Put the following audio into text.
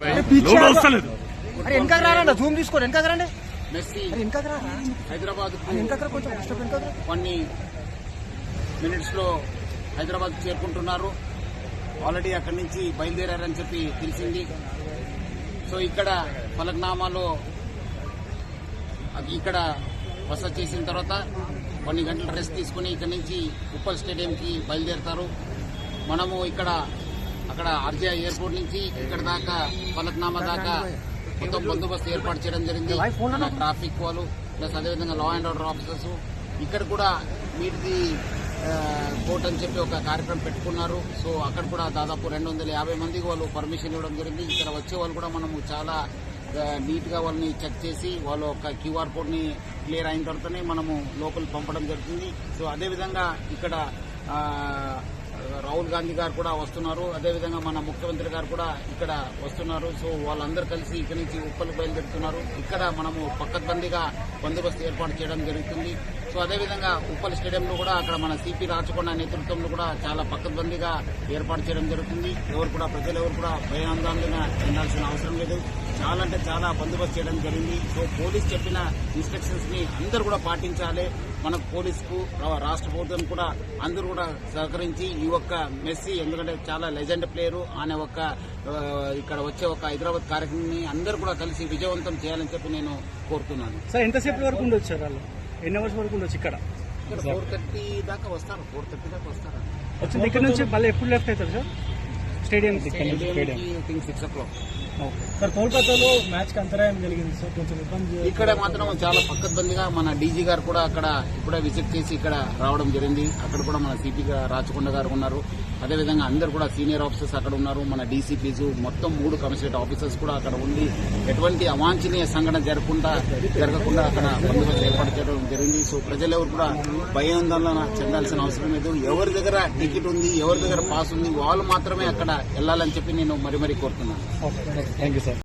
వెనక రారా జూమ్ తీసుకోండి వెనక రండి మెస్సీ వెనక రా హైదరాబాద్ వెనక కొంచెం కొన్ని మినిట్స్ లో హైదరాబాద్ చేరుకుంటున్నారు. ఆల్రెడీ అక్కడి నుంచి బయలుదేరారని చెప్పి తెలిసింది. సో ఇక్కడ ఫలక్నామాలో ఇక్కడ బస చేసిన తర్వాత కొన్ని గంటలు రెస్ట్ తీసుకుని ఇక్కడ నుంచి ఉప్పల్ స్టేడియంకి బయలుదేరతారు. మనము అక్కడ ఆర్జే ఎయిర్పోర్ట్ నుంచి ఇక్కడ దాకా ఫలక్నామా దాకా మొత్తం బందోబస్తు ఏర్పాటు చేయడం జరిగింది. ట్రాఫిక్ వాళ్ళు ప్లస్ అదేవిధంగా లా అండ్ ఆర్డర్ ఆఫీసర్స్ ఇక్కడ కూడా మీట్ ది కోర్ట్ అని చెప్పి ఒక కార్యక్రమం పెట్టుకున్నారు. సో అక్కడ కూడా దాదాపు 250 మందికి వాళ్ళు పర్మిషన్ ఇవ్వడం జరిగింది. ఇక్కడ వచ్చే వాళ్ళు కూడా మనము చాలా నీట్ గా వాళ్ళని చెక్ చేసి వాళ్ళ ఒక క్యూఆర్ కోడ్ ని క్లియర్ అయిన తర్వాతనే మనము లోపల పంపడం జరుగుతుంది. సో అదేవిధంగా ఇక్కడ రాహుల్ గాంధీ గారు కూడా వస్తున్నారు. అదేవిధంగా మన ముఖ్యమంత్రి గారు కూడా ఇక్కడ వస్తున్నారు. సో వాళ్ళందరూ కలిసి ఇక్కడి నుంచి ఉప్పల్ బయలుదేరుతున్నారు. ఇక్కడ మనము పక్కబందీగా బందోబస్తు ఏర్పాటు చేయడం జరుగుతుంది. సో అదేవిధంగా ఉప్పల్ స్టేడియంలో కూడా అక్కడ మన సిపి రాచకొండ నేతృత్వంలో కూడా చాలా పక్కబందీగా ఏర్పాటు చేయడం జరుగుతుంది. ప్రజలు ఎవరు కూడా భయాందోళన చెందాల్సిన అవసరం లేదు. చాలా అంటే చాలా బందోబస్తు చేయడం జరిగింది. సో పోలీస్ చెప్పిన ఇన్స్ట్రక్షన్స్ ని అందరూ కూడా పాటించాలి. మనకు పోలీసుకు రాష్ట్ర ప్రభుత్వం కూడా అందరూ కూడా సహకరించి ఈ ఒక్క మెస్సీ ఎందుకంటే చాలా లెజెండ్ ప్లేయరు అనే ఇక్కడ వచ్చే ఒక హైదరాబాద్ కార్యక్రమాన్ని అందరూ కూడా కలిసి విజయవంతం చేయాలని చెప్పి నేను కోరుతున్నాను. సార్ ఎంతసేపు వరకు ఉండొచ్చు సార్ వాళ్ళు ఎన్ని అవర్స్ వరకు ఉండొచ్చు? ఇక్కడ 4:30 దాకా వస్తారు. 4:30 దాకా వస్తారు. వచ్చింది ఇక్కడ నుంచి మళ్ళీ ఎప్పుడు లెఫ్ట్ అవుతారు సార్ స్టేడియం? 6 o'clock. సార్ కోల్కతాలో మ్యాచ్ కి అంతరాయం కలిగింది సార్, కొంచెం ఇబ్బంది. ఇక్కడ మాత్రం చాలా పక్కబందిగా మన డీజీ గారు కూడా అక్కడ ఇప్పుడే విజిట్ చేసి ఇక్కడ రావడం జరిగింది. అక్కడ కూడా మన సిపి రాచకొండ గారు ఉన్నారు. అదేవిధంగా అందరు కూడా సీనియర్ ఆఫీసర్స్ అక్కడ ఉన్నారు. మన డీసీపీస్ మొత్తం 3 కమిషనరేట్ ఆఫీసర్స్ కూడా అక్కడ ఉండి ఎటువంటి అవాంఛనీయ సంఘటన జరగకుండా అక్కడ బందోబస్తు ఏర్పాటు చేయడం జరిగింది. సో ప్రజలెవరు కూడా భయాందోళన చెందాల్సిన అవసరం లేదు. ఎవరి దగ్గర టికెట్ ఉంది, ఎవరి దగ్గర పాస్ ఉంది వాళ్ళు మాత్రమే అక్కడ వెళ్లాలని చెప్పి నేను మరీ కోరుతున్నాను. Thank you sir.